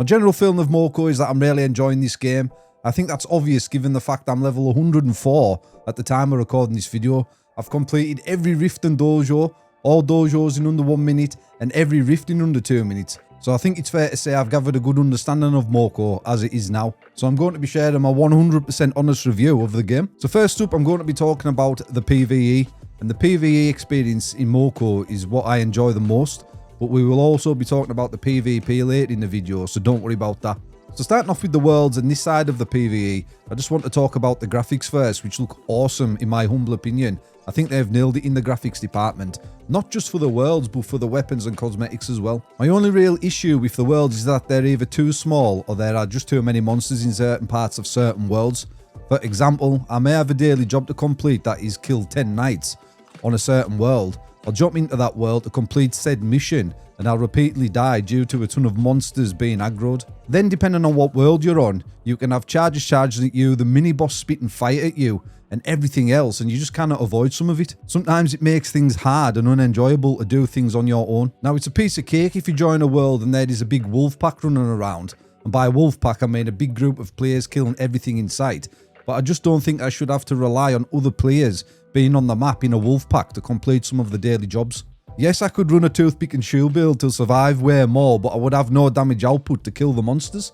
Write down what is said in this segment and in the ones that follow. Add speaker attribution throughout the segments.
Speaker 1: My general feeling of Moco is that I'm really enjoying this game. I think that's obvious given the fact I'm level 104 at the time of recording this video. I've completed every rift and dojo, all dojos in under 1 minute, and every rift in under 2 minutes. So I think it's fair to say I've gathered a good understanding of Moco as it is now. So I'm going to be sharing my 100% honest review of the game. So first up, I'm going to be talking about the PvE. And the PvE experience in Moco is what I enjoy the most. But we will also be talking about the PvP later in the video, so don't worry about that. So starting off with the worlds and this side of the PvE, I just want to talk about the graphics first, which look awesome in my humble opinion. I think they've nailed it in the graphics department. Not just for the worlds, but for the weapons and cosmetics as well. My only real issue with the worlds is that they're either too small or there are just too many monsters in certain parts of certain worlds. For example, I may have a daily job to complete that is kill 10 knights on a certain world. I'll jump into that world to complete said mission and I'll repeatedly die due to a ton of monsters being aggroed. Then depending on what world you're on, you can have charges charging at you, the mini-boss spitting fire at you, and everything else, and you just cannot avoid some of it. Sometimes it makes things hard and unenjoyable to do things on your own. Now it's a piece of cake if you join a world and there is a big wolf pack running around, and by wolf pack I mean a big group of players killing everything in sight, but I just don't think I should have to rely on other players being on the map in a wolf pack to complete some of the daily jobs. Yes, I could run a toothpick and shoe build to survive way more, but I would have no damage output to kill the monsters.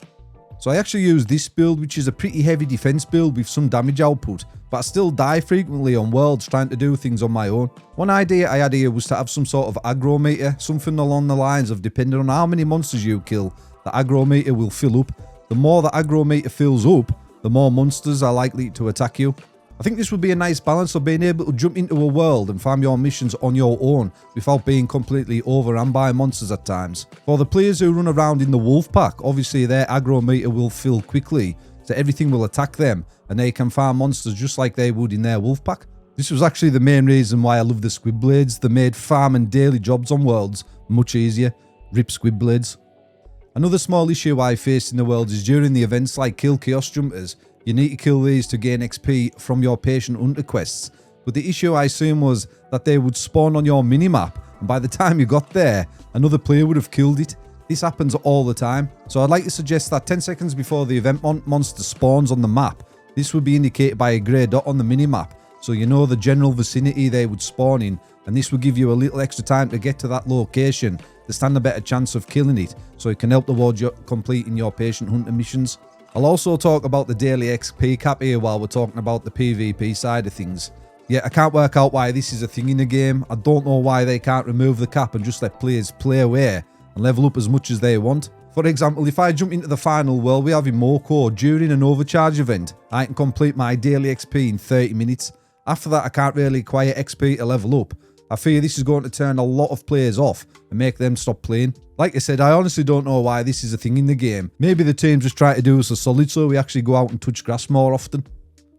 Speaker 1: So I actually use this build, which is a pretty heavy defense build with some damage output, but I still die frequently on worlds trying to do things on my own. One idea I had here was to have some sort of aggro meter, something along the lines of depending on how many monsters you kill, the aggro meter will fill up. The more the aggro meter fills up, the more monsters are likely to attack you. I think this would be a nice balance of being able to jump into a world and farm your missions on your own without being completely overrun by monsters at times. For the players who run around in the wolf pack, obviously their aggro meter will fill quickly, so everything will attack them and they can farm monsters just like they would in their wolf pack. This was actually the main reason why I love the squid blades. They made farming daily jobs on worlds much easier. Rip squid blades. Another small issue I faced in the world is during the events like kill chaos jumpers. You need to kill these to gain XP from your patient hunter quests, but the issue I assume was that they would spawn on your minimap, and by the time you got there, another player would have killed it. This happens all the time, so I'd like to suggest that 10 seconds before the event monster spawns on the map, this would be indicated by a grey dot on the minimap, so you know the general vicinity they would spawn in, and this will give you a little extra time to get to that location to stand a better chance of killing it, so it can help towards completing your patient hunter missions. I'll also talk about the daily XP cap here while we're talking about the PvP side of things. Yeah, I can't work out why this is a thing in the game. I don't know why they can't remove the cap and just let players play away and level up as much as they want. For example, if I jump into the final world we have in Moco during an overcharge event, I can complete my daily XP in 30 minutes. After that, I can't really acquire XP to level up. I fear this is going to turn a lot of players off and make them stop playing. Like I said, I honestly don't know why this is a thing in the game. Maybe the team just try to do us a solid so we actually go out and touch grass more often.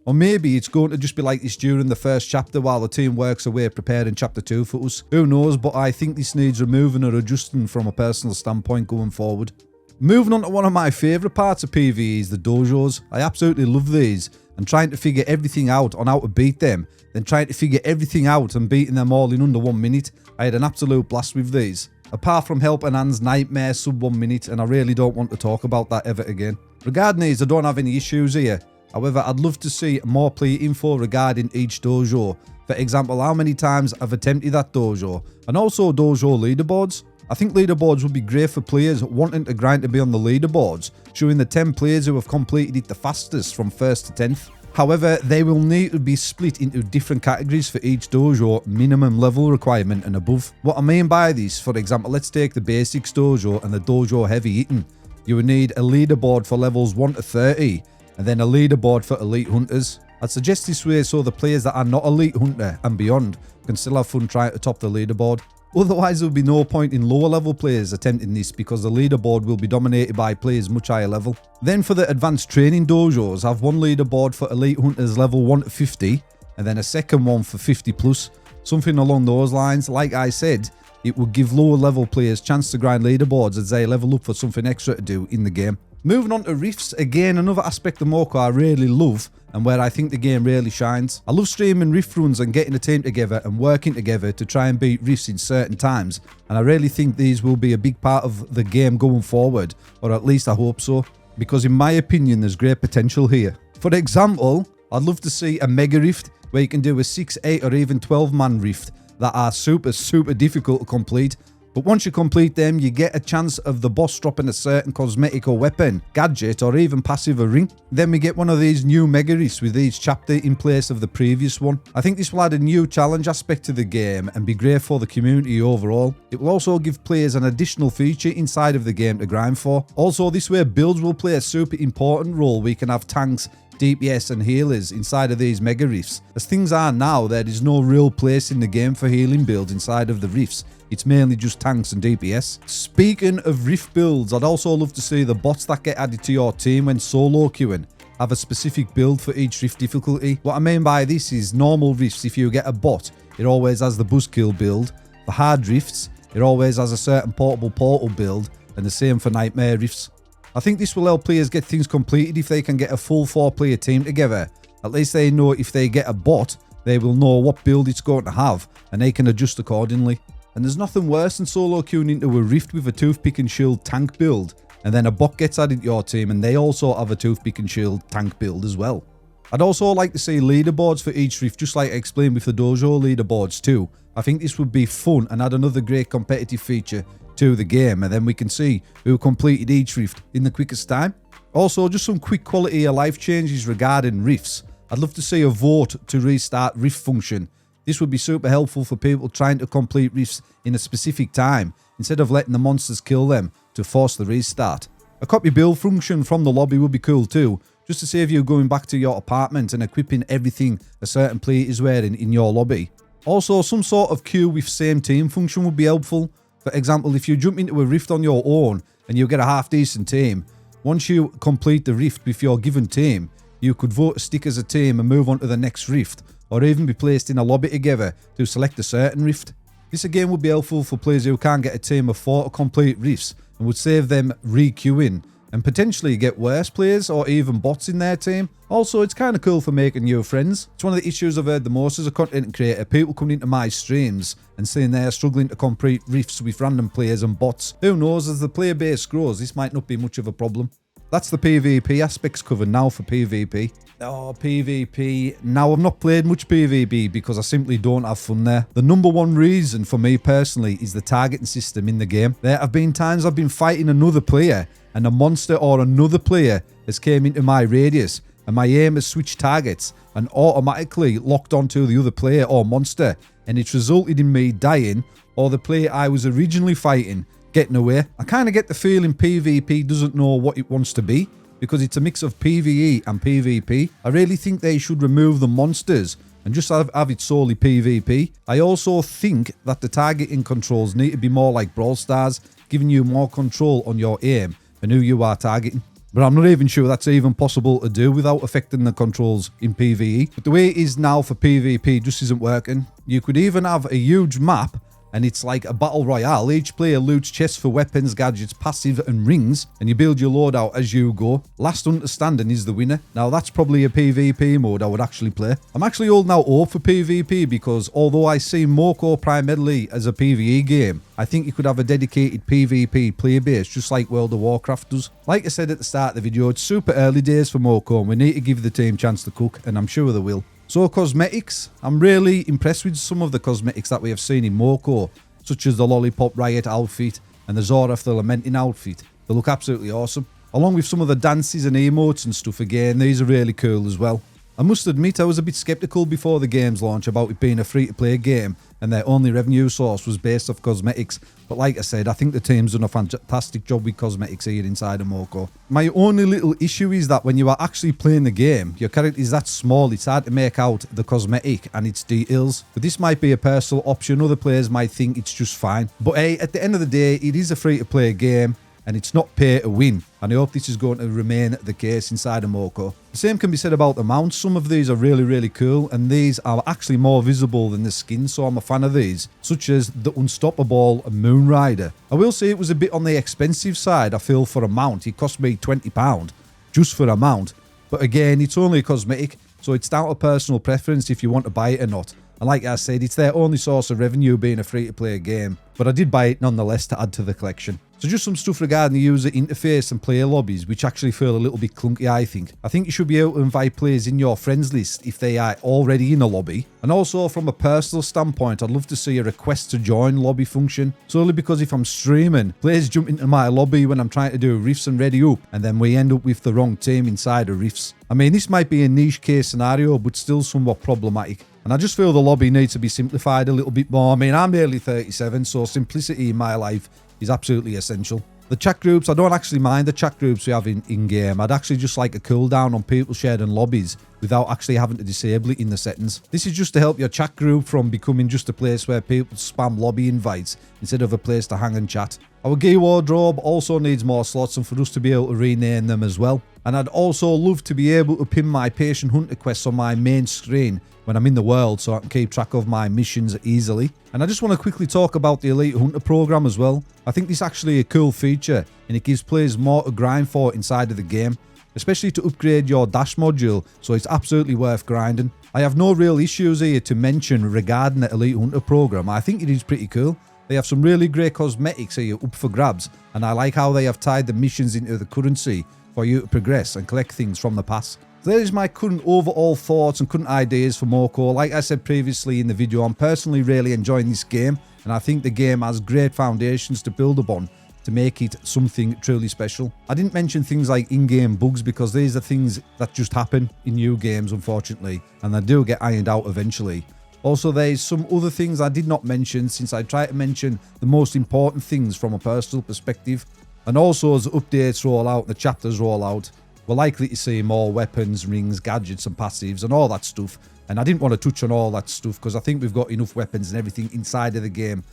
Speaker 1: Or maybe it's going to just be like this during the first chapter while the team works away preparing chapter 2 for us. Who knows, but I think this needs removing or adjusting from a personal standpoint going forward. Moving on to one of my favourite parts of PvE is the dojos. I absolutely love these, and trying to figure everything out on how to beat them, then trying to figure everything out and beating them all in under 1 minute. I had an absolute blast with these. Apart from Help and Anne's nightmare sub 1 minute, and I really don't want to talk about that ever again. Regarding these, I don't have any issues here. However, I'd love to see more player info regarding each dojo. For example, how many times I've attempted that dojo, and also dojo leaderboards. I think leaderboards would be great for players wanting to grind to be on the leaderboards, showing the 10 players who have completed it the fastest from 1st to 10th. However, they will need to be split into different categories for each dojo minimum level requirement and above. What I mean by this, for example, let's take the basics dojo and the dojo heavy hitting. You would need a leaderboard for levels 1 to 30 and then a leaderboard for elite hunters. I'd suggest this way so the players that are not elite hunter and beyond can still have fun trying to top the leaderboard. Otherwise, there will be no point in lower level players attempting this because the leaderboard will be dominated by players much higher level. Then for the advanced training dojos, have one leaderboard for elite hunters level 1 to 50 and then a second one for 50 plus. Something along those lines. Like I said, it would give lower level players chance to grind leaderboards as they level up for something extra to do in the game. Moving on to rifts, again another aspect of Moco I really love and where I think the game really shines. I love streaming rift runs and getting a team together and working together to try and beat rifts in certain times, and I really think these will be a big part of the game going forward, or at least I hope so, because in my opinion there's great potential here. For example, I'd love to see a mega rift where you can do a 6, 8 or even 12 man rift that are super difficult to complete. But once you complete them, you get a chance of the boss dropping a certain cosmetic or weapon, gadget, or even passive or ring. Then we get one of these new mega rifts with each chapter in place of the previous one. I think this will add a new challenge aspect to the game and be great for the community overall. It will also give players an additional feature inside of the game to grind for. Also, this way builds will play a super important role. We can have tanks, DPS and healers inside of these mega rifts. As things are now, there is no real place in the game for healing builds inside of the rifts. It's mainly just tanks and DPS. Speaking of rift builds, I'd also love to see the bots that get added to your team when solo queuing have a specific build for each rift difficulty. What I mean by this is normal rifts, if you get a bot, it always has the buzzkill build. For hard rifts, it always has a certain portal build, and the same for nightmare rifts. I think this will help players get things completed if they can get a full 4-player team together. At least they know if they get a bot, they will know what build it's going to have, and they can adjust accordingly. And there's nothing worse than solo queuing into a rift with a toothpick and shield tank build, and then a bot gets added to your team and they also have a toothpick and shield tank build as well. I'd also like to see leaderboards for each rift, just like I explained with the Dojo leaderboards too. I think this would be fun and add another great competitive feature to the game, and then we can see who completed each rift in the quickest time. Also, just some quick quality of life changes regarding rifts. I'd love to see a vote to restart rift function. This would be super helpful for people trying to complete rifts in a specific time, instead of letting the monsters kill them to force the restart. A copy build function from the lobby would be cool too, just to save you going back to your apartment and equipping everything a certain player is wearing in your lobby. Also, some sort of queue with same team function would be helpful. For example, if you jump into a rift on your own and you get a half decent team, once you complete the rift with your given team, you could vote to stick as a team and move on to the next rift, or even be placed in a lobby together to select a certain rift. This again would be helpful for players who can't get a team of 4 to complete rifts and would save them re-queuing and potentially get worse players or even bots in their team. Also, it's kind of cool for making new friends. It's one of the issues I've heard the most as a content creator, people coming into my streams and saying they're struggling to complete rifts with random players and bots. Who knows, as the player base grows, this might not be much of a problem. That's the PvP aspects covered. Now for PvP. Oh, PvP. Now, I've not played much PvP because I simply don't have fun there. The number one reason for me personally is the targeting system in the game. There have been times I've been fighting another player and a monster or another player has came into my radius and my aim has switched targets and automatically locked onto the other player or monster, and it's resulted in me dying or the player I was originally fighting getting away. I kind of get the feeling PvP doesn't know what it wants to be because it's a mix of PvE and PvP. I really think they should remove the monsters and just have it solely PvP. I also think that the targeting controls need to be more like Brawl Stars, giving you more control on your aim and who you are targeting. But I'm not even sure that's even possible to do without affecting the controls in PvE. But the way it is now for PvP just isn't working. You could even have a huge map and it's like a battle royale. Each player loots chests for weapons, gadgets, passive and rings, and you build your loadout as you go. Last understanding is the winner. Now that's probably a PvP mode I would actually play. I'm actually holding out hope for PvP because although I see Moco primarily as a PvE game, I think you could have a dedicated PvP player base just like World of Warcraft does. Like I said at the start of the video, it's super early days for Moco and we need to give the team a chance to cook, and I'm sure they will. So cosmetics, I'm really impressed with some of the cosmetics that we have seen in Moco, such as the Lollipop Riot outfit and the Zoraf the Lamenting outfit. They look absolutely awesome. Along with some of the dances and emotes and stuff again, these are really cool as well. I must admit I was a bit skeptical before the game's launch about it being a free-to-play game and their only revenue source was based off cosmetics, but like I said, I think the team's done a fantastic job with cosmetics here inside of Moco. My only little issue is that when you are actually playing the game, your character is that small, it's hard to make out the cosmetic and its details. But this might be a personal option, other players might think it's just fine. But hey, at the end of the day, it is a free-to-play game, and it's not pay to win. And I hope this is going to remain the case inside of Moco. The same can be said about the mounts. Some of these are really cool, and these are actually more visible than the skins, so I'm a fan of these, such as the Unstoppable Moonrider. I will say it was a bit on the expensive side, I feel, for a mount. It cost me £20 just for a mount. But again, it's only a cosmetic, so it's down to personal preference if you want to buy it or not. And like I said, it's their only source of revenue being a free-to-play game. But I did buy it nonetheless to add to the collection. So just some stuff regarding the user interface and player lobbies, which actually feel a little bit clunky, I think. I think you should be able to invite players in your friends list if they are already in a lobby. And also from a personal standpoint, I'd love to see a request to join lobby function. Solely because if I'm streaming, players jump into my lobby when I'm trying to do riffs and ready up, and then we end up with the wrong team inside of riffs. I mean, this might be a niche case scenario, but still somewhat problematic. And I just feel the lobby needs to be simplified a little bit more. I mean, I'm nearly 37, so simplicity in my life is absolutely essential. The chat groups, I don't actually mind the chat groups we have in-game. I'd actually just like a cooldown on people sharing lobbies without actually having to disable it in the settings. This is just to help your chat group from becoming just a place where people spam lobby invites instead of a place to hang and chat. Our gear wardrobe also needs more slots and for us to be able to rename them as well. And I'd also love to be able to pin my patient hunter quests on my main screen when I'm in the world so I can keep track of my missions easily. And I just want to quickly talk about the Elite Hunter program as well. I think this is actually a cool feature and it gives players more to grind for inside of the game, especially to upgrade your dash module, so it's absolutely worth grinding. I have no real issues here to mention regarding the Elite Hunter program. I think it is pretty cool. They have some really great cosmetics here up for grabs, and I like how they have tied the missions into the currency for you to progress and collect things from the past. So there is my current overall thoughts and current ideas for Moco. Like I said previously in the video, I'm personally really enjoying this game, and I think the game has great foundations to build upon to make it something truly special. I didn't mention things like in-game bugs because these are things that just happen in new games, unfortunately, and they do get ironed out eventually. Also, there's some other things I did not mention, since I try to mention the most important things from a personal perspective. And also, as the updates roll out, the chapters roll out, we're likely to see more weapons, rings, gadgets and passives and all that stuff. And I didn't want to touch on all that stuff because I think we've got enough weapons and everything inside of the game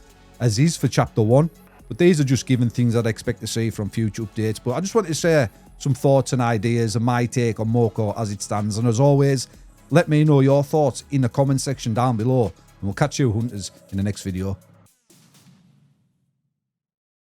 Speaker 1: as is for chapter 1. But these are just given things I'd expect to see from future updates. But I just wanted to share some thoughts and ideas and my take on Moco as it stands. And as always, let me know your thoughts in the comment section down below. And we'll catch you hunters in the next video.